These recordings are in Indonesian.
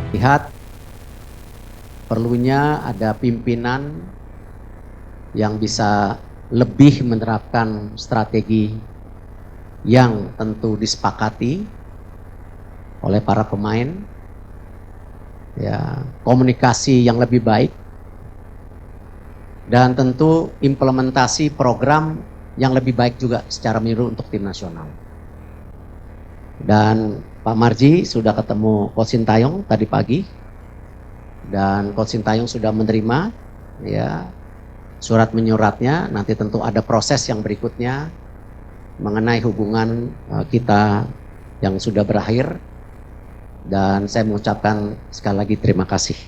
Lihat, perlunya ada pimpinan yang bisa lebih menerapkan strategi yang tentu disepakati oleh para pemain, ya, komunikasi yang lebih baik, dan tentu implementasi program yang lebih baik juga secara menyeluruh untuk tim nasional. Dan Pak Marji sudah ketemu Coach Sintayong tadi pagi, dan Coach Sintayong sudah menerima ya surat menyuratnya. Nanti tentu ada proses yang berikutnya mengenai hubungan kita yang sudah berakhir, dan saya mengucapkan sekali lagi terima kasih.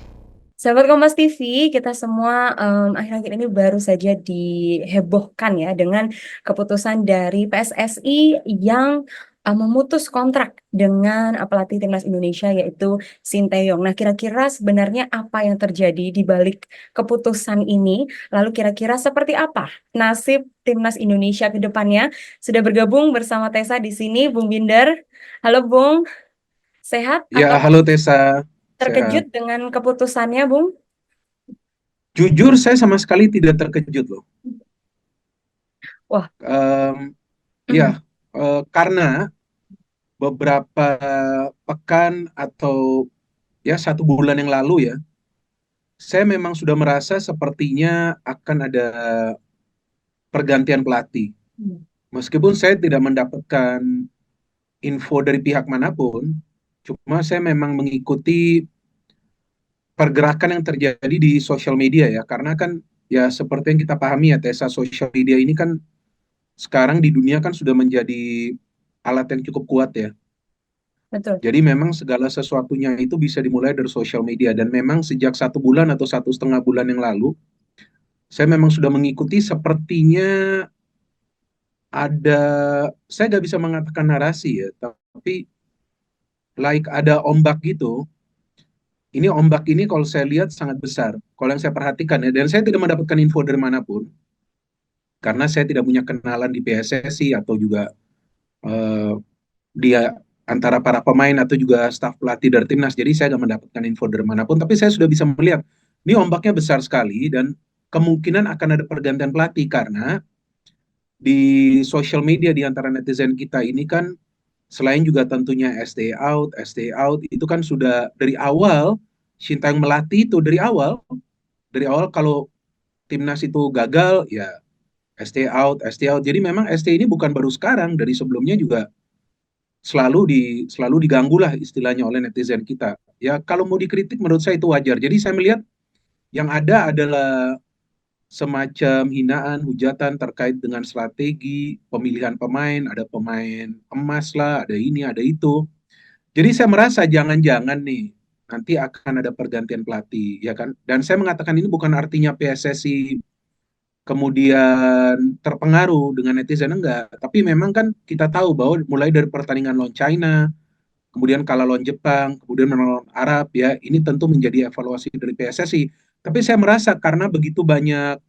Sahabat Kompas TV, kita semua akhir-akhir ini baru saja dihebohkan ya dengan keputusan dari PSSI yang memutus kontrak dengan pelatih timnas Indonesia yaitu Sinteyong. Nah, kira-kira sebenarnya apa yang terjadi di balik keputusan ini? Lalu kira-kira seperti apa nasib timnas Indonesia ke depannya? Sudah bergabung bersama Tessa di sini, Bung Binder. Halo Bung, sehat Ya, atau halo Tessa, sehat. terkejut dengan keputusannya, Bung? Jujur, saya sama sekali tidak terkejut loh. Wah, Ya, karena beberapa pekan atau ya 1 bulan yang lalu ya, saya memang sudah merasa sepertinya akan ada pergantian pelatih. Meskipun saya tidak mendapatkan info dari pihak manapun, cuma saya memang mengikuti pergerakan yang terjadi di sosial media ya, karena kan ya seperti yang kita pahami ya, Tessa, sosial media ini kan sekarang di dunia kan sudah menjadi alat yang cukup kuat ya. betul. Jadi memang segala sesuatunya itu bisa dimulai dari sosial media, dan memang sejak 1 bulan atau 1,5 bulan yang lalu, saya memang sudah mengikuti sepertinya ada, saya nggak bisa mengatakan narasi ya, tapi like ada ombak gitu. Ini ombak ini kalau saya lihat sangat besar. Kalau yang saya perhatikan ya, dan saya tidak mendapatkan info dari manapun, karena saya tidak punya kenalan di PSSI atau juga eh, dia antara para pemain atau juga staf pelatih dari timnas. Jadi saya nggak mendapatkan info dari manapun, tapi saya sudah bisa melihat ini ombaknya besar sekali dan kemungkinan akan ada pergantian pelatih karena di sosial media di antara netizen kita ini kan selain juga tentunya stay out itu kan sudah dari awal Sintayong melatih itu dari awal kalau timnas itu gagal ya stay out. Jadi memang ST ini bukan baru sekarang, dari sebelumnya juga selalu diganggu lah istilahnya oleh netizen kita. Ya kalau mau dikritik menurut saya itu wajar. Jadi saya melihat yang ada adalah semacam hinaan, hujatan terkait dengan strategi pemilihan pemain, ada pemain emas lah, ada ini, ada itu. Jadi saya merasa jangan-jangan nih nanti akan ada pergantian pelatih, ya kan? Dan saya mengatakan ini bukan artinya PSSI kemudian terpengaruh dengan netizen, enggak. Tapi memang kan kita tahu bahwa mulai dari pertandingan lawan China, kemudian kalah lawan Jepang, kemudian menang lawan Arab, ya ini tentu menjadi evaluasi dari PSSI. Tapi saya merasa karena begitu banyak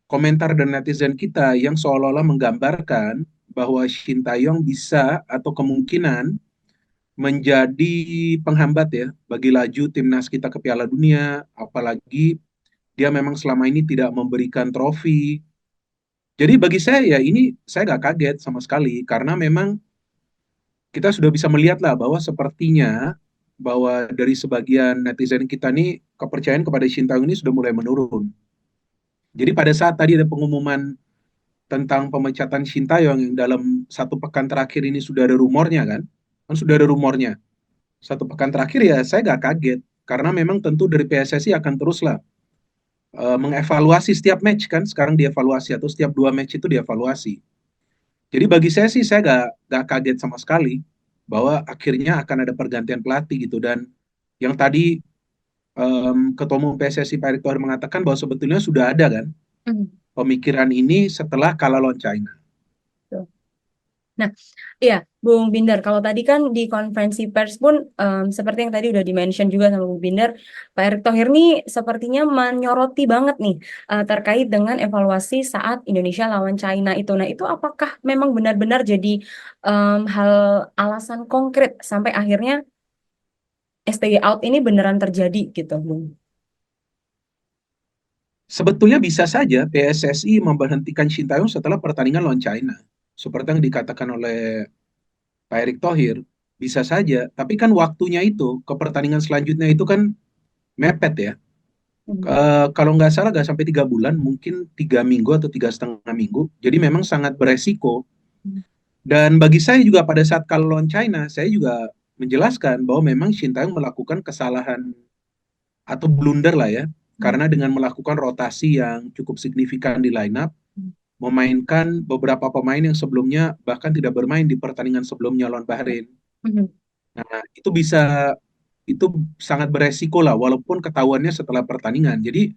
komentar dan netizen kita yang seolah-olah menggambarkan bahwa Shin Taeyong bisa atau kemungkinan menjadi penghambat ya bagi laju timnas kita ke Piala Dunia, apalagi dia memang selama ini tidak memberikan trofi. Jadi bagi saya ya ini saya nggak kaget sama sekali karena memang kita sudah bisa melihat lah bahwa sepertinya bahwa dari sebagian netizen kita nih kepercayaan kepada Shin Taeyong ini sudah mulai menurun. Jadi pada saat tadi ada pengumuman tentang pemecatan Shin Taeyong yang dalam 1 pekan terakhir ini sudah ada rumornya kan sudah ada rumornya. 1 pekan terakhir ya saya nggak kaget karena memang tentu dari PSSI akan teruslah mengevaluasi setiap match kan sekarang dievaluasi atau setiap 2 match itu dievaluasi. Jadi bagi saya nggak kaget sama sekali bahwa akhirnya akan ada pergantian pelatih gitu, dan yang tadi Ketua Umum PSSI Pak Erick Thohir mengatakan bahwa sebetulnya sudah ada kan Mhm. pemikiran ini setelah kalah lawan China. Tuh. Nah, iya, Bung Binder, kalau tadi kan di konferensi pers pun seperti yang tadi udah di-mention juga sama Bung Binder, Pak Erick Thohir nih sepertinya menyoroti banget nih terkait dengan evaluasi saat Indonesia lawan China itu. Nah, itu apakah memang benar-benar jadi hal alasan konkret sampai akhirnya stay out ini beneran terjadi gitu, Bung? Sebetulnya bisa saja PSSI memberhentikan Shin Tae-yong setelah pertandingan lawan China. Seperti yang dikatakan oleh Pak Erick Thohir, bisa saja. Tapi kan waktunya itu, ke pertandingan selanjutnya itu kan mepet ya. Hmm. Kalau nggak salah nggak sampai 3 bulan, mungkin 3 minggu atau 3,5 minggu. Jadi memang sangat beresiko. Dan bagi saya juga pada saat kalau lawan China, saya juga menjelaskan bahwa memang Shin Tae-yong melakukan kesalahan atau blunder lah ya. Karena dengan melakukan rotasi yang cukup signifikan di line up, memainkan beberapa pemain yang sebelumnya bahkan tidak bermain di pertandingan sebelumnya lawan Bahrain. Mhm. Nah, itu sangat beresiko lah walaupun ketahuannya setelah pertandingan. Jadi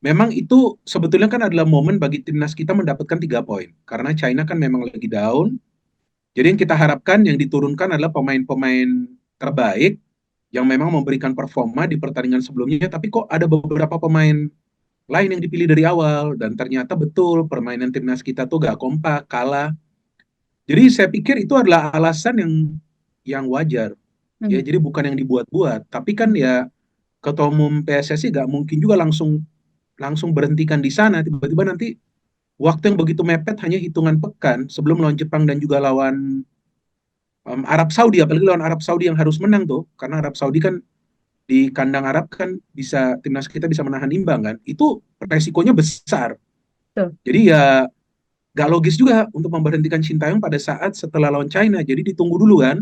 memang itu sebetulnya kan adalah momen bagi timnas kita mendapatkan 3 poin karena China kan memang lagi down. Jadi yang kita harapkan yang diturunkan adalah pemain-pemain terbaik yang memang memberikan performa di pertandingan sebelumnya, tapi kok ada beberapa pemain lain yang dipilih dari awal dan ternyata betul permainan timnas kita tuh gak kompak, kalah. Jadi saya pikir itu adalah alasan yang wajar. Ya, Mhm. jadi bukan yang dibuat-buat, tapi kan ya Ketua Umum PSSI gak mungkin juga langsung langsung berhentikan di sana, tiba-tiba nanti waktu yang begitu mepet hanya hitungan pekan sebelum lawan Jepang dan juga lawan Arab Saudi, apalagi lawan Arab Saudi yang harus menang tuh, karena Arab Saudi kan di kandang Arab kan bisa timnas kita bisa menahan imbang kan, itu resikonya besar. Tuh. Jadi ya gak logis juga untuk memberhentikan Shin Tae-yong pada saat setelah lawan China, jadi ditunggu dulu kan.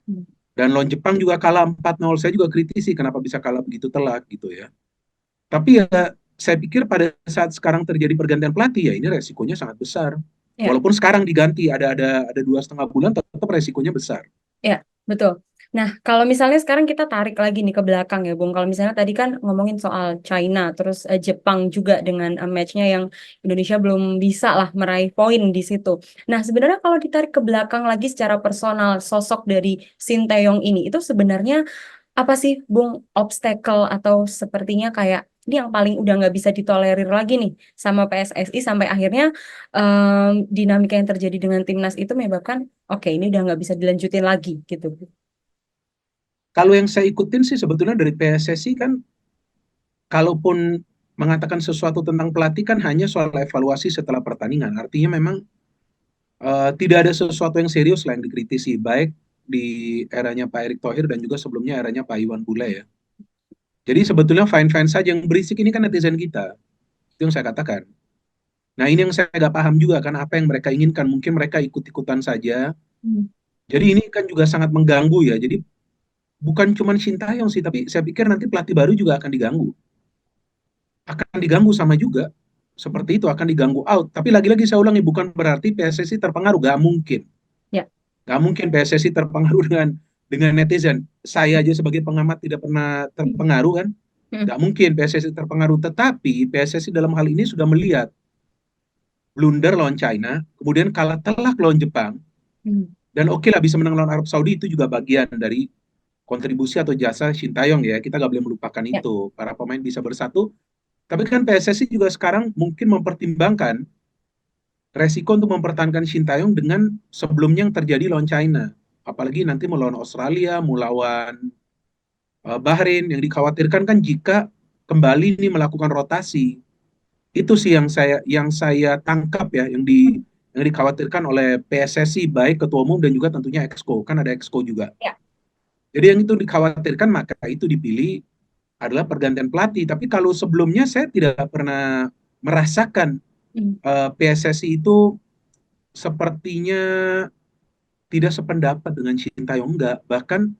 Hmm. Dan lawan Jepang juga kalah 4-0, saya juga kritisi kenapa bisa kalah begitu telat gitu ya. Tapi ya saya pikir pada saat sekarang terjadi pergantian pelatih ya ini resikonya sangat besar. Ya. Walaupun sekarang diganti ada 2,5 bulan, tetap resikonya besar. Ya, betul. Nah, kalau misalnya sekarang kita tarik lagi nih ke belakang ya, Bung. Kalau misalnya tadi kan ngomongin soal China, terus Jepang juga dengan match-nya yang Indonesia belum bisa lah meraih poin di situ. Nah, sebenarnya kalau ditarik ke belakang lagi secara personal, sosok dari Shin Tae-yong ini, itu sebenarnya apa sih, Bung, obstacle atau sepertinya kayak ini yang paling udah nggak bisa ditolerir lagi nih sama PSSI sampai akhirnya dinamika yang terjadi dengan timnas itu menyebabkan oke ini udah nggak bisa dilanjutin lagi gitu. Kalau yang saya ikutin sih sebetulnya dari PSSI kan, kalaupun mengatakan sesuatu tentang pelatih kan hanya soal evaluasi setelah pertandingan. Artinya memang tidak ada sesuatu yang serius lah yang dikritisi, baik di eranya Pak Erick Thohir dan juga sebelumnya eranya Pak Iwan Bule ya. Jadi sebetulnya fine-fine saja, yang berisik ini kan netizen kita. Itu yang saya katakan. Nah ini yang saya nggak paham juga kan apa yang mereka inginkan. Mungkin mereka ikut-ikutan saja. Hmm. Jadi ini kan juga sangat mengganggu ya. Jadi bukan cuma Sintayong sih, tapi saya pikir nanti pelatih baru juga akan diganggu. Akan diganggu sama juga. Seperti itu akan diganggu out. Tapi lagi-lagi saya ulangi, bukan berarti PSSI terpengaruh. Gak mungkin. Ya. Gak mungkin PSSI terpengaruh dengan netizen. Saya aja sebagai pengamat tidak pernah terpengaruh kan. Hmm. Gak mungkin PSSI terpengaruh. Tetapi PSSI dalam hal ini sudah melihat blunder lawan China, kemudian kalah telak lawan Jepang, Hmm. dan oke lah bisa menang lawan Arab Saudi, itu juga bagian dari kontribusi atau jasa Shin Tae-yong ya, kita nggak boleh melupakan Ya. itu, para pemain bisa bersatu. Tapi kan PSSI juga sekarang mungkin mempertimbangkan resiko untuk mempertahankan Shin Tae-yong dengan sebelumnya yang terjadi lawan China, apalagi nanti melawan Australia, melawan Bahrain, yang dikhawatirkan kan jika kembali ini melakukan rotasi. Itu sih yang saya tangkap ya, yang dikhawatirkan oleh PSSI, baik ketua umum dan juga tentunya Exco, kan ada Exco juga. Ya. Jadi yang itu dikhawatirkan, maka itu dipilih adalah pergantian pelatih. Tapi kalau sebelumnya saya tidak pernah merasakan Hmm. PSSI itu sepertinya tidak sependapat dengan Shin Tae-yong, enggak. Bahkan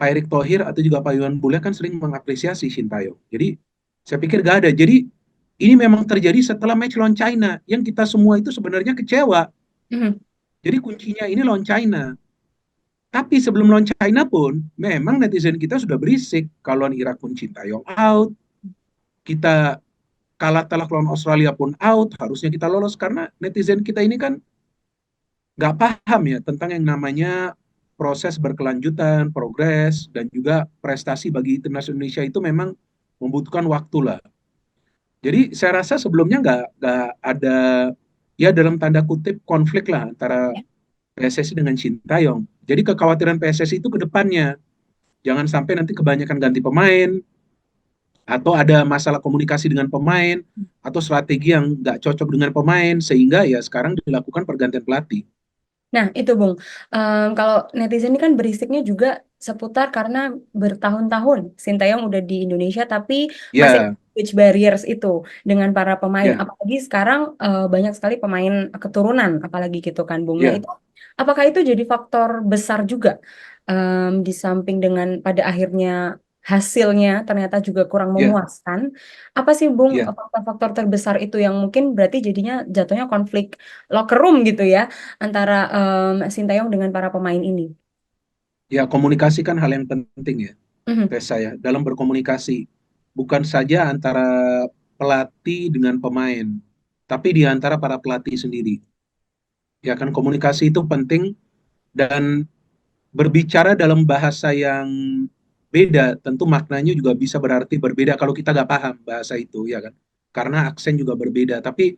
Pak Erick Thohir atau juga Pak Iwan Bule kan sering mengapresiasi Shin Tae-yong. Jadi saya pikir gak ada. Jadi ini memang terjadi setelah match lawan China, yang kita semua itu sebenarnya kecewa. Hmm. Jadi kuncinya ini lawan China. Tapi sebelum lawan China pun, memang netizen kita sudah berisik. Kalau lawan Irak pun Shin Tae-yong out. Kita kalah telak lawan Australia pun out. Harusnya kita lolos karena netizen kita ini kan nggak paham ya tentang yang namanya proses berkelanjutan, progres, dan juga prestasi bagi timnas Indonesia itu memang membutuhkan waktu lah. Jadi saya rasa sebelumnya nggak ada ya dalam tanda kutip konflik lah antara Ya. PSSI dengan Shin Tae-yong. Jadi kekhawatiran PSSI itu ke depannya. Jangan sampai nanti kebanyakan ganti pemain, atau ada masalah komunikasi dengan pemain, atau strategi yang nggak cocok dengan pemain, sehingga ya sekarang dilakukan pergantian pelatih. Nah, itu Bung. Kalau netizen ini kan berisiknya juga seputar karena bertahun-tahun Sintayong udah di Indonesia tapi masih ada Ya, language barriers itu dengan para pemain. ya, Apalagi sekarang banyak sekali pemain keturunan, apalagi gitu kan Bung. Nah, ya, itu apakah itu jadi faktor besar juga di samping dengan pada akhirnya hasilnya ternyata juga kurang ya, memuaskan. Apa sih Bung ya, faktor-faktor terbesar itu yang mungkin berarti jadinya jatuhnya konflik locker room gitu ya antara Sintayong dengan para pemain ini. ya. Komunikasi kan hal yang penting ya, Mhm, tes saya dalam berkomunikasi, bukan saja antara pelatih dengan pemain, tapi di antara para pelatih sendiri. Ya kan, komunikasi itu penting, dan berbicara dalam bahasa yang beda, tentu maknanya juga bisa berarti berbeda kalau kita nggak paham bahasa itu, ya kan? Karena aksen juga berbeda. Tapi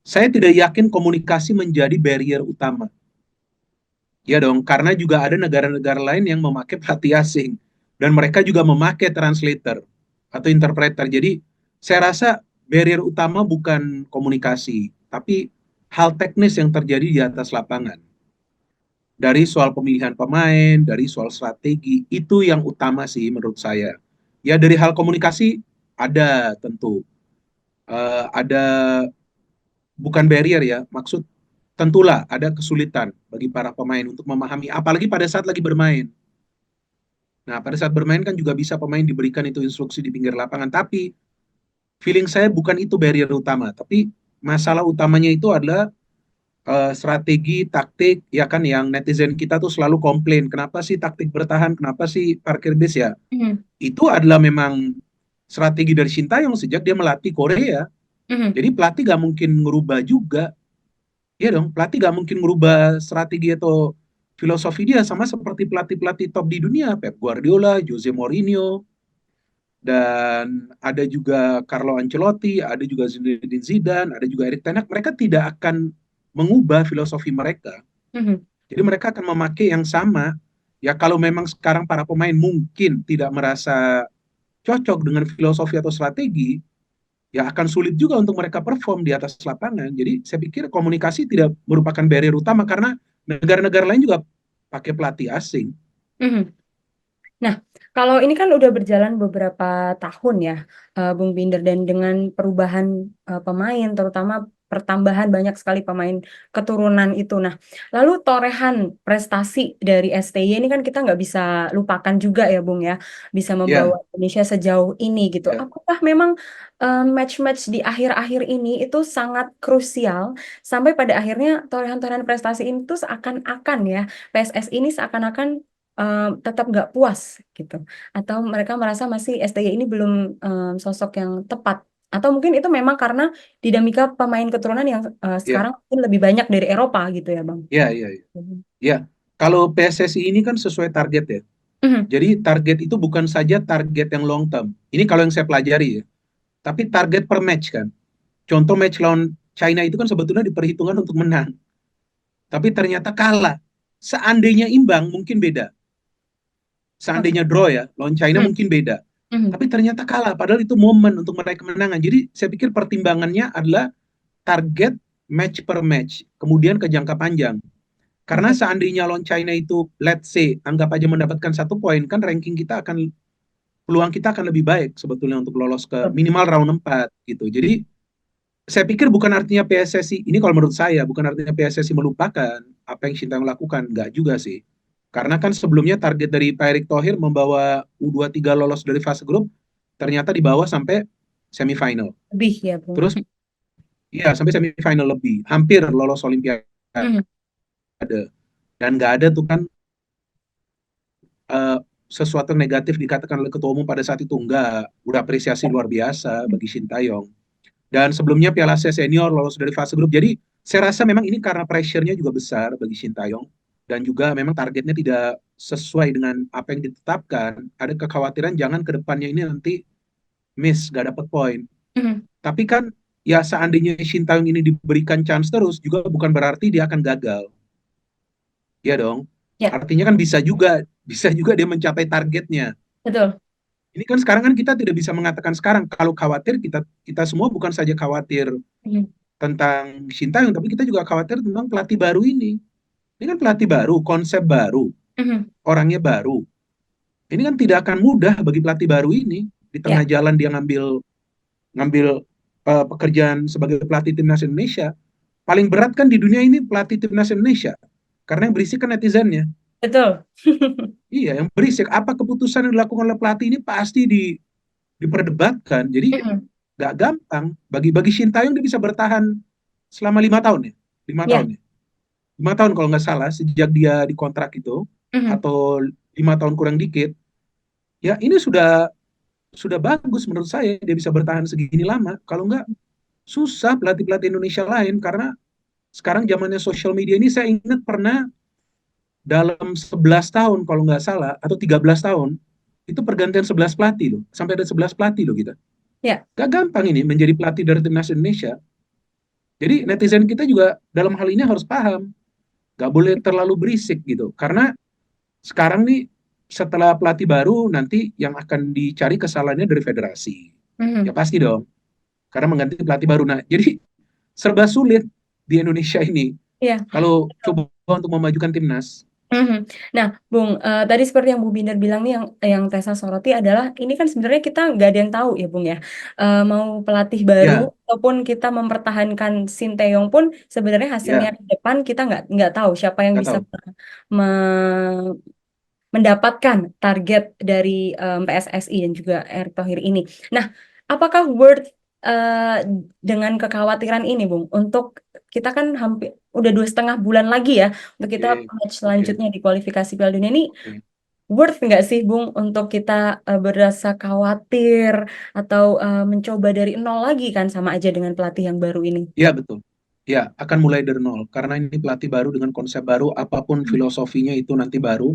saya tidak yakin komunikasi menjadi barrier utama. Ya dong, karena juga ada negara-negara lain yang memakai pelatih asing, dan mereka juga memakai translator atau interpreter. Jadi saya rasa barrier utama bukan komunikasi, tapi hal teknis yang terjadi di atas lapangan. Dari soal pemilihan pemain, dari soal strategi, itu yang utama sih menurut saya. Ya, dari hal komunikasi ada tentu. Ada, bukan barrier ya, maksud tentulah ada kesulitan bagi para pemain untuk memahami, apalagi pada saat lagi bermain. Nah, pada saat bermain kan juga bisa pemain diberikan itu instruksi di pinggir lapangan, tapi feeling saya bukan itu barrier utama, tapi masalah utamanya itu adalah strategi, taktik, ya kan, yang netizen kita tuh selalu komplain, kenapa sih taktik bertahan, kenapa sih parkir bis ya? mhm, Itu adalah memang strategi dari Sintayong sejak dia melatih Korea. mhm. Jadi pelatih gak mungkin ngerubah juga. Iya dong, pelatih gak mungkin merubah strategi atau filosofi dia, sama seperti pelatih-pelatih top di dunia, Pep Guardiola, Jose Mourinho, dan ada juga Carlo Ancelotti, ada juga Zinedine Zidane, ada juga Erik Ten Hag. Mereka tidak akan mengubah filosofi mereka. Mhm. Jadi mereka akan memakai yang sama. Ya kalau memang sekarang para pemain mungkin tidak merasa cocok dengan filosofi atau strategi, ya akan sulit juga untuk mereka perform di atas lapangan. Jadi saya pikir komunikasi tidak merupakan barrier utama, karena negara-negara lain juga pakai pelatih asing. Mhm. Nah, kalau ini kan udah berjalan beberapa tahun ya, Bung Binder, dan dengan perubahan pemain, terutama pertambahan banyak sekali pemain keturunan itu. Nah, lalu torehan prestasi dari STY ini kan kita nggak bisa lupakan juga ya, Bung ya, bisa Ya, membawa Indonesia sejauh ini gitu. ya, Apakah memang match-match di akhir-akhir ini itu sangat krusial sampai pada akhirnya torehan-torehan prestasi ini tuh seakan-akan ya, PSSI ini seakan-akan tetap nggak puas gitu, atau mereka merasa masih STY ini belum sosok yang tepat, atau mungkin itu memang karena dinamika pemain keturunan yang ya, sekarang mungkin lebih banyak dari Eropa gitu ya Bang. ya, ya, ya. Mhm. Ya, kalau PSSI ini kan sesuai target ya. Mhm. Jadi target itu bukan saja target yang long term. Ini kalau yang saya pelajari ya. Tapi target per match kan. Contoh match lawan China itu kan sebetulnya diperhitungkan untuk menang. Tapi ternyata kalah. Seandainya imbang mungkin beda. Oke. Seandainya draw ya, lawan China Mhm. mungkin beda. Mhm. Tapi ternyata kalah. Padahal itu momen untuk meraih kemenangan. Jadi saya pikir pertimbangannya adalah target match per match. Kemudian ke jangka panjang. Karena Oke. seandainya lawan China itu, let's say, anggap aja mendapatkan 1 poin, kan ranking kita akan, peluang kita akan lebih baik sebetulnya untuk lolos ke Betul. minimal round 4 gitu. Jadi saya pikir bukan artinya PSSI, ini kalau menurut saya, bukan artinya PSSI melupakan apa yang Sintayong lakukan, enggak juga sih. Karena kan sebelumnya target dari Pak Erick Thohir membawa U23 lolos dari fase grup, ternyata dibawa sampai semifinal. Lebih ya Bung. Terus iya, sampai semifinal lebih, hampir lolos Olimpiade. Mhm. Dan nggak ada tuh kan eh, sesuatu negatif dikatakan oleh ketua umum pada saat itu, enggak. Udah apresiasi luar biasa bagi Sintayong. Dan sebelumnya Piala Asia Senior lolos dari fase grup. Jadi saya rasa memang ini karena pressure-nya juga besar bagi Sintayong, dan juga memang targetnya tidak sesuai dengan apa yang ditetapkan. Ada kekhawatiran jangan ke depannya ini nanti miss, gak dapat poin. Mhm. Tapi kan ya seandainya Sintayong ini diberikan chance terus juga bukan berarti dia akan gagal. Ya dong. Ya, Artinya kan bisa juga dia mencapai targetnya. betul. Ini kan sekarang kan kita tidak bisa mengatakan sekarang kalau khawatir kita kita semua bukan saja khawatir Mhm, tentang Sintayong tapi kita juga khawatir tentang pelatih baru ini. Ini kan pelatih baru, konsep baru, mhm. orangnya baru. Ini kan tidak akan mudah bagi pelatih baru ini di tengah Ya, jalan dia ngambil ngambil pekerjaan sebagai pelatih timnas Indonesia. Paling berat kan di dunia ini pelatih timnas Indonesia karena yang berisik kan netizennya. betul. Iya, yang berisik. Apa keputusan yang dilakukan oleh pelatih ini pasti diperdebatkan. Jadi Mhm. nggak gampang. Bagi Sintayong dia bisa bertahan selama 5 tahun ya, 5 tahun Ya, ya, 5 tahun kalau nggak salah sejak dia dikontrak itu mhm. atau 5 tahun kurang dikit. Ya ini sudah bagus menurut saya dia bisa bertahan segini lama. Kalau nggak susah pelatih-pelatih Indonesia lain karena sekarang zamannya sosial media ini saya ingat pernah dalam 11 tahun kalau nggak salah atau 13 tahun itu pergantian 11 pelatih loh. Sampai ada 11 pelatih loh kita. Ya, Gak gampang ini menjadi pelatih dari timnas Indonesia. Jadi netizen kita juga dalam hal ini harus paham. Gak boleh terlalu berisik gitu. Karena sekarang nih setelah pelatih baru nanti yang akan dicari kesalahannya dari federasi. Ya mhm. pasti dong. Karena mengganti pelatih baru. Nah, jadi serba sulit di Indonesia ini Iya. kalau coba untuk memajukan timnas. Mhm. Nah, Bung, tadi seperti yang Bu Binder bilang nih yang Tessa soroti adalah ini kan sebenarnya kita nggak ada yang tahu ya, Bung, ya, mau pelatih baru Ya, ataupun kita mempertahankan Sinteyong pun sebenarnya hasilnya ya, di depan kita nggak tahu siapa yang nggak bisa tahu. me mendapatkan target dari, PSSI dan juga Erick Thohir ini. Nah, apakah worth, dengan kekhawatiran ini, Bung, untuk kita kan udah 2,5 bulan lagi ya untuk kita Oke, match oke, selanjutnya di kualifikasi Piala Dunia ini, oke. worth nggak sih, Bung, untuk kita, berasa khawatir atau, mencoba dari nol lagi kan sama aja dengan pelatih yang baru ini? Ya, betul. Ya, akan mulai dari nol. Karena ini pelatih baru dengan konsep baru, apapun Mhm. filosofinya itu nanti baru.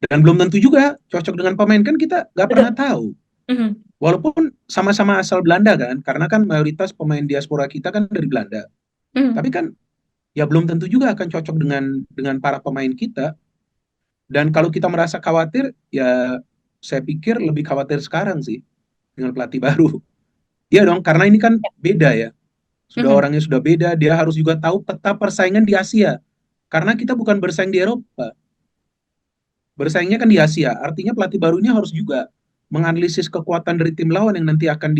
Dan belum tentu juga cocok dengan pemain, kan kita nggak pernah Betul. tahu. Mhm. Walaupun sama-sama asal Belanda kan, karena kan mayoritas pemain diaspora kita kan dari Belanda. Mhm. Tapi kan ya belum tentu juga akan cocok dengan para pemain kita. Dan kalau kita merasa khawatir, ya saya pikir lebih khawatir sekarang sih dengan pelatih baru. Iya dong, karena ini kan beda ya. Sudah Mhm. orangnya sudah beda, dia harus juga tahu peta persaingan di Asia. Karena kita bukan bersaing di Eropa, bersaingnya kan di Asia. Artinya pelatih barunya harus juga menganalisis kekuatan dari tim lawan yang nanti akan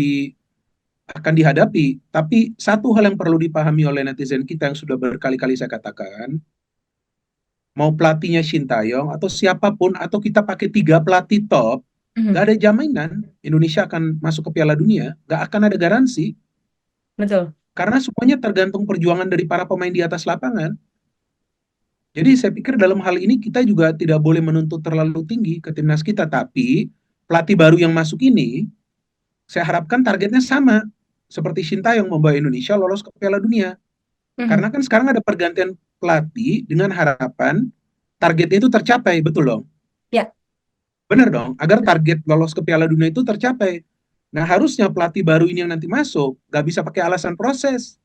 dihadapi. Tapi satu hal yang perlu dipahami oleh netizen kita yang sudah berkali-kali saya katakan, mau pelatihnya Sintayong atau siapapun, atau kita pakai 3 pelatih top, Mhm. gak ada jaminan Indonesia akan masuk ke Piala Dunia, gak akan ada garansi. Betul. Karena semuanya tergantung perjuangan dari para pemain di atas lapangan. Jadi saya pikir dalam hal ini kita juga tidak boleh menuntut terlalu tinggi ke timnas kita, tapi pelatih baru yang masuk ini, saya harapkan targetnya sama seperti Sintayong membawa Indonesia lolos ke Piala Dunia. Mhm. Karena kan sekarang ada pergantian pelatih dengan harapan targetnya itu tercapai, betul dong? Ya. Benar dong, agar target lolos ke Piala Dunia itu tercapai. Nah harusnya pelatih baru ini yang nanti masuk, nggak bisa pakai alasan proses,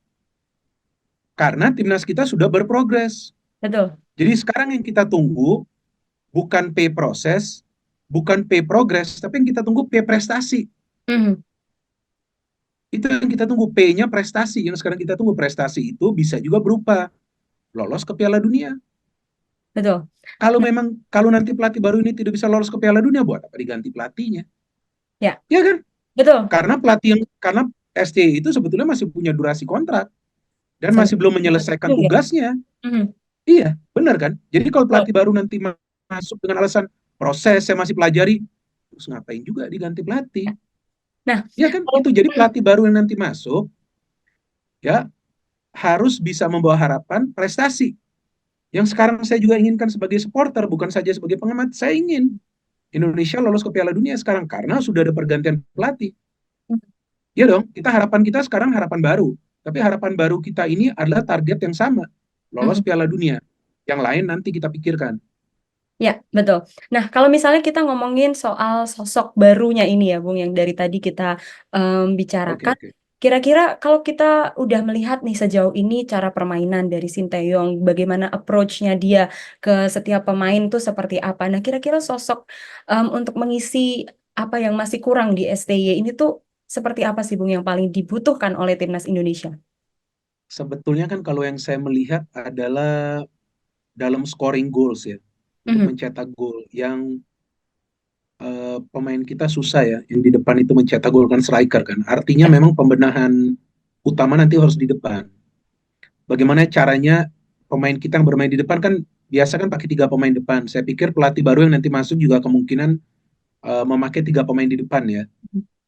karena timnas kita sudah berprogres. Betul. Jadi sekarang yang kita tunggu bukan P proses, bukan P progres, tapi yang kita tunggu P prestasi. Mhm. Itu yang kita tunggu, P-nya prestasi. Yang sekarang kita tunggu prestasi itu bisa juga berupa lolos ke Piala Dunia. Betul. Nah, Kalau nanti pelatih baru ini tidak bisa lolos ke Piala Dunia, buat apa diganti pelatihnya? ya, Ya kan? betul. Karena SCI itu sebetulnya masih punya durasi kontrak dan masih belum menyelesaikan Juga. tugasnya. Mhm. Iya, benar kan? Jadi kalau Betul. pelatih baru nanti masuk dengan alasan proses saya masih pelajari, terus ngapain juga diganti pelatih? Nah, Ya kan? kalau Itu jadi pelatih baru yang nanti masuk ya harus bisa membawa harapan prestasi. Yang sekarang saya juga inginkan sebagai supporter, bukan saja sebagai pengamat, saya ingin Indonesia lolos ke Piala Dunia sekarang karena sudah ada pergantian pelatih. Ya dong, kita sekarang harapan baru. Tapi harapan baru kita ini adalah target yang sama, lolos Mhm. Piala Dunia. Yang lain nanti kita pikirkan. Ya, betul. Nah, kalau misalnya kita ngomongin soal sosok barunya ini ya, Bung, yang dari tadi kita Oke, bicarakan, oke. Kira-kira kalau kita udah melihat nih sejauh ini cara permainan dari Sinteyong, bagaimana approach-nya dia ke setiap pemain tuh seperti apa. Nah, kira-kira sosok untuk mengisi apa yang masih kurang di STY ini tuh seperti apa sih Bung yang paling dibutuhkan oleh timnas Indonesia? Sebetulnya kan kalau yang saya melihat adalah dalam scoring goals ya, untuk Mhm. mencetak gol yang pemain kita susah ya, yang di depan itu mencetak gol kan striker kan. Artinya Ya. memang pembenahan utama nanti harus di depan. Bagaimana caranya pemain kita yang bermain di depan kan biasa kan pakai tiga pemain depan. Saya pikir pelatih baru yang nanti masuk juga kemungkinan memakai tiga pemain di depan ya.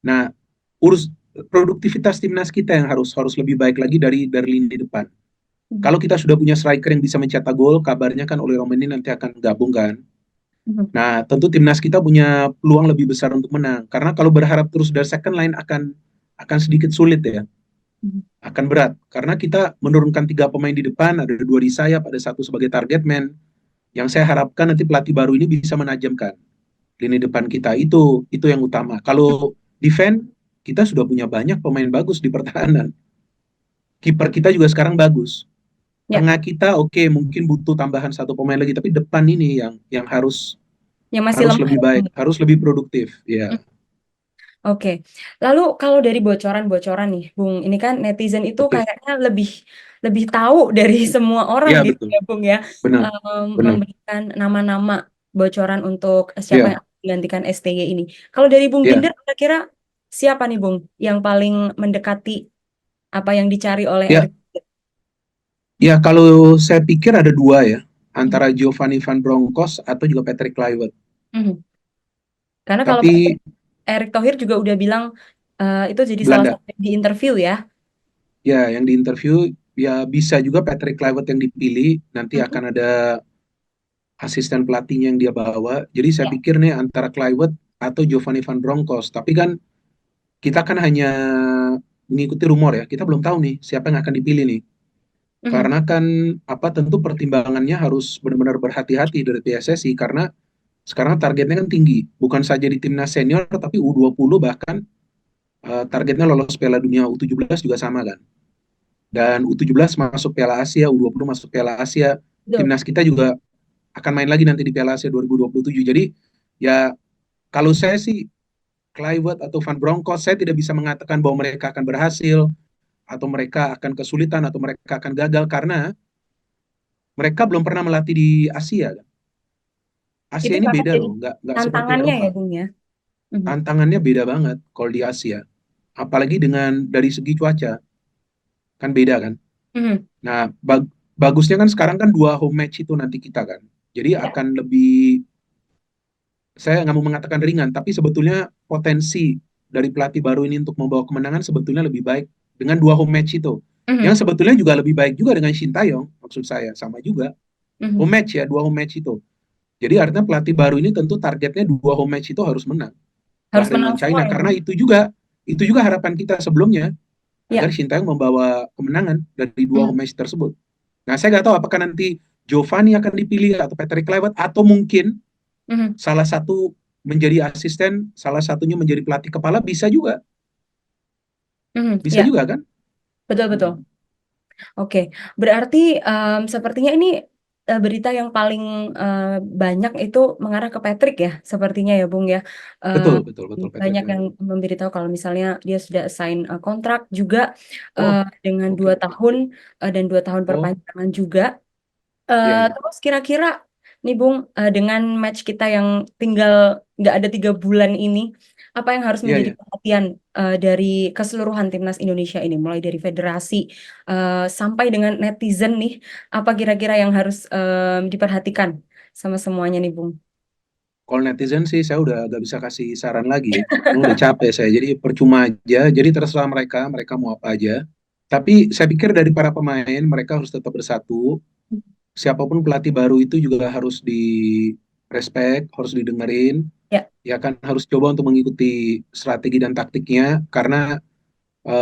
Nah, urus produktivitas timnas kita yang harus harus lebih baik lagi dari lini depan. Mhm. Kalau kita sudah punya striker yang bisa mencetak gol, kabarnya kan Oli Romeni nanti akan gabung kan. Mhm. Nah, tentu timnas kita punya peluang lebih besar untuk menang. Karena kalau berharap terus dari second line akan sedikit sulit ya, Mhm. akan berat. Karena kita menurunkan tiga pemain di depan, ada dua di sayap, ada satu sebagai target man. Yang saya harapkan nanti pelatih baru ini bisa menajamkan lini depan kita. Itu yang utama. Kalau defense kita sudah punya banyak pemain bagus di pertahanan. Kiper kita juga sekarang bagus. Ya, Tengah kita oke, mungkin butuh tambahan satu pemain lagi, tapi depan ini yang harus yang masih harus lemah lebih ya baik, Bung. harus lebih produktif. Ya, Oke, lalu kalau dari bocoran-bocoran nih, Bung, ini kan netizen itu oke. kayaknya lebih lebih tahu dari semua orang Ya gitu betul, ya, Bung ya, benar, benar. memberikan nama-nama bocoran untuk siapa yang Ya, akan menggantikan STY ini. Kalau dari Bung ya, Ginder, kira-kira siapa nih, Bung, yang paling mendekati apa yang dicari oleh ya, Erick Thohir? ya. Kalau saya pikir ada dua ya, Mhm. antara Giovanni Van Bronckhorst atau juga Patrick Kluivert. Mhm. Karena kalau Tapi Erick Thohir juga udah bilang itu jadi salah Belanda, satu yang di interview ya. ya, yang diinterview ya bisa juga Patrick Kluivert yang dipilih. Nanti Mhm. akan ada asisten pelatihnya yang dia bawa. Jadi saya Ya. pikir nih antara Kluivert atau Giovanni Van Bronckhorst. Tapi kan kita kan hanya mengikuti rumor ya. Kita belum tahu nih siapa yang akan dipilih nih. Mhm. Karena kan apa tentu pertimbangannya harus benar-benar berhati-hati dari PSSI karena sekarang targetnya kan tinggi. Bukan saja di timnas senior tapi U20 bahkan targetnya lolos Piala Dunia U17 juga sama kan. Dan U17 masuk Piala Asia, U20 masuk Piala Asia. Betul. Timnas kita juga akan main lagi nanti di Piala Asia 2027. Jadi ya kalau saya sih Kluivert atau Van Bronckhorst saya tidak bisa mengatakan bahwa mereka akan berhasil atau mereka akan kesulitan atau mereka akan gagal karena mereka belum pernah melatih di Asia. Asia Itu ini yang akan beda jadi loh, nggak seperti tantangannya Eropa. ya, Bung ya. Mhm. Tantangannya beda banget kalau di Asia. Apalagi dengan dari segi cuaca, kan beda kan. Mhm. Nah, bagusnya kan sekarang kan dua home match itu nanti kita kan. Jadi Ya. akan lebih, saya nggak mau mengatakan ringan, tapi sebetulnya potensi dari pelatih baru ini untuk membawa kemenangan sebetulnya lebih baik dengan dua home match itu. Mhm. Yang sebetulnya juga lebih baik juga dengan Shin Taeyong, maksud saya sama juga. Home Mhm. match ya, dua home match itu. Jadi artinya pelatih baru ini tentu targetnya dua home match itu harus menang. Harus Bahrain menang lawan semua China ya, karena Bung. itu juga harapan kita sebelumnya agar Ya. Shin Taeyong membawa kemenangan dari dua Mhm. home match tersebut. Nah, saya nggak tahu apakah nanti Giovanni akan dipilih atau Patrick Kluivert atau mungkin Mhm. salah satu menjadi asisten, salah satunya menjadi pelatih kepala Mhm. bisa Ya, juga kan? betul betul. Hmm. Oke, berarti sepertinya ini berita yang paling banyak itu mengarah ke Patrick ya, sepertinya ya, Bung ya. Eh, Betul, betul, betul Patrick Banyak yang Kluivert. memberitahu kalau misalnya dia sudah sign kontrak juga Oh, dengan oke. 2 tahun dan 2 tahun Oh, perpanjangan juga. iya iya. Terus kira-kira nih Bung, dengan match kita yang tinggal nggak ada 3 bulan ini, apa yang harus Iya menjadi iya. perhatian dari keseluruhan timnas Indonesia ini, mulai dari federasi sampai dengan netizen nih, apa kira-kira yang harus diperhatikan sama semuanya nih Bung? Kalau netizen sih saya udah gak bisa kasih saran lagi ya. Karena udah capek saya. Jadi percuma aja. Jadi terserah mereka, mereka mau apa aja. Tapi saya pikir dari para pemain mereka harus tetap bersatu. Siapapun pelatih baru itu juga harus di respect, harus didengerin. Ya. Ya kan harus coba untuk mengikuti strategi dan taktiknya karena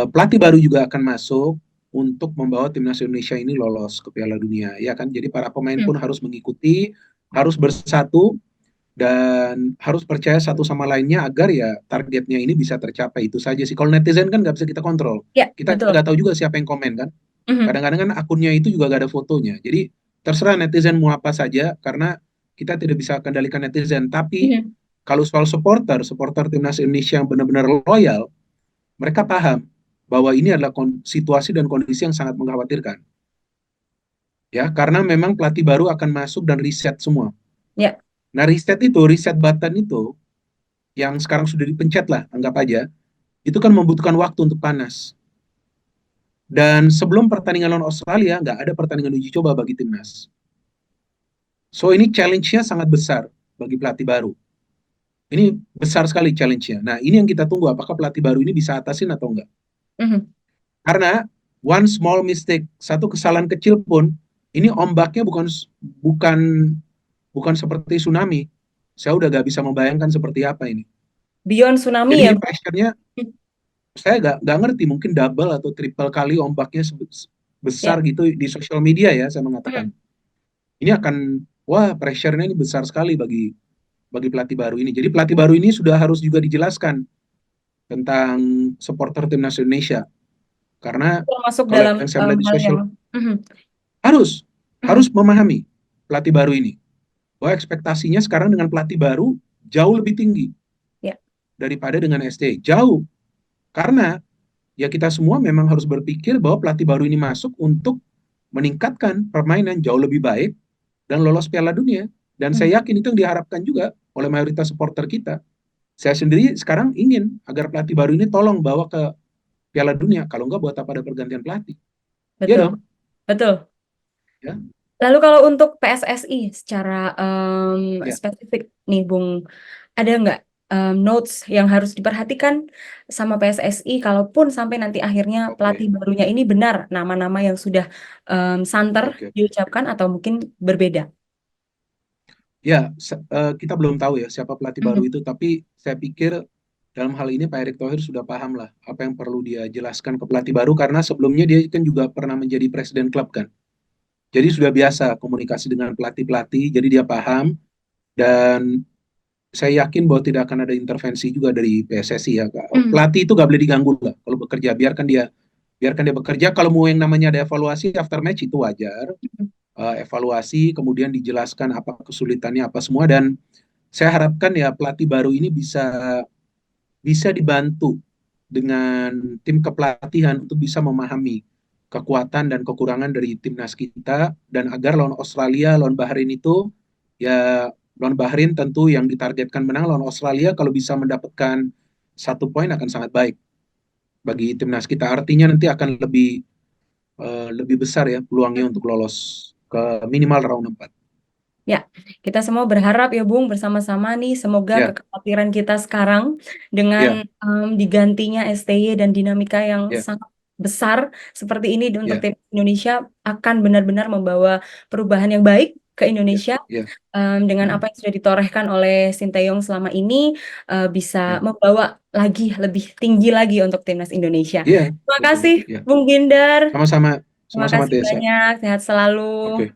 pelatih baru juga akan masuk untuk membawa timnas Indonesia ini lolos ke Piala Dunia. Ya kan. Jadi para pemain Hmm. pun harus mengikuti, harus bersatu dan harus percaya satu sama lainnya agar ya targetnya ini bisa tercapai. Itu saja sih. Kalau netizen kan nggak bisa kita kontrol. Ya, Kita betul. nggak tahu juga siapa yang komen kan. Mhm, Kadang-kadang kan akunnya itu juga gak ada fotonya. Jadi terserah netizen mau apa saja karena kita tidak bisa kendalikan netizen. Tapi mhm. kalau soal supporter timnas Indonesia yang benar-benar loyal, mereka paham bahwa ini adalah situasi dan kondisi yang sangat mengkhawatirkan. Ya, karena memang pelatih baru akan masuk dan reset semua. Ya, Nah, reset button itu yang sekarang sudah dipencet lah, anggap aja, itu kan membutuhkan waktu untuk panas. Dan sebelum pertandingan lawan Australia, nggak ada pertandingan uji coba bagi timnas. So ini challenge-nya sangat besar bagi pelatih baru. Ini besar sekali challenge-nya. Nah, ini yang kita tunggu apakah pelatih baru ini bisa atasin atau enggak. mhm. Karena one small mistake, satu kesalahan kecil pun ini ombaknya bukan bukan seperti tsunami. Saya udah gak bisa membayangkan seperti apa ini. Beyond tsunami Jadi ya, ini Bu? pressure-nya saya nggak ngerti, mungkin double atau triple kali ombaknya besar Ya. gitu di sosial media ya saya mengatakan. Mhm, Ini akan wah pressure-nya ini besar sekali bagi pelatih baru ini. Jadi pelatih baru ini sudah harus juga dijelaskan tentang supporter timnas Indonesia. Karena termasuk kalau dalam yang saya melihat di hal yang sosial mhm, harus harus mhm. memahami pelatih baru ini bahwa ekspektasinya sekarang dengan pelatih baru jauh lebih tinggi Ya. daripada dengan ST. Jauh. Karena ya kita semua memang harus berpikir bahwa pelatih baru ini masuk untuk meningkatkan permainan jauh lebih baik dan lolos Piala Dunia. Dan Mhm. saya yakin itu yang diharapkan juga oleh mayoritas supporter kita. Saya sendiri sekarang ingin agar pelatih baru ini tolong bawa ke Piala Dunia. Kalau enggak buat apa ada pergantian pelatih? Ya Betul, dong. betul. Ya, Lalu kalau untuk PSSI secara ya. spesifik nih, Bung, ada nggak notes yang harus diperhatikan sama PSSI kalaupun sampai nanti akhirnya pelatih Oke, barunya ini benar nama-nama yang sudah santer oke. diucapkan atau mungkin berbeda? Ya, kita belum tahu ya siapa pelatih baru Mhm, itu, tapi saya pikir dalam hal ini Pak Erick Thohir sudah paham lah apa yang perlu dia jelaskan ke pelatih baru karena sebelumnya dia kan juga pernah menjadi presiden klub kan. Jadi sudah biasa komunikasi dengan pelatih-pelatih, jadi dia paham dan saya yakin bahwa tidak akan ada intervensi juga dari PSSI ya. mhm, Pelatih itu gak boleh diganggu lah kalau bekerja, biarkan dia bekerja. Kalau mau yang namanya ada evaluasi after match itu wajar. mhm. Evaluasi kemudian dijelaskan apa kesulitannya apa semua dan saya harapkan ya pelatih baru ini bisa bisa dibantu dengan tim kepelatihan untuk bisa memahami kekuatan dan kekurangan dari timnas kita dan agar lawan Australia, lawan Bahrain itu ya lawan Bahrain tentu yang ditargetkan menang, lawan Australia kalau bisa mendapatkan 1 poin akan sangat baik bagi timnas kita. Artinya nanti akan lebih besar ya peluangnya untuk lolos ke minimal round 4. Ya, kita semua berharap ya Bung bersama-sama nih semoga Ya, kekhawatiran kita sekarang dengan ya, digantinya STY dan dinamika yang ya, sangat besar seperti ini untuk ya, tim Indonesia akan benar-benar membawa perubahan yang baik ke ya, Indonesia ya. dengan Mm, apa yang sudah ditorehkan oleh Sinteyong selama ini bisa ya. membawa lagi lebih tinggi lagi untuk timnas Indonesia. Iya, Terima betul. kasih Iya. Bung Gindar, Sama-sama, terima sama-sama kasih Tessa. banyak, sehat selalu. Oke.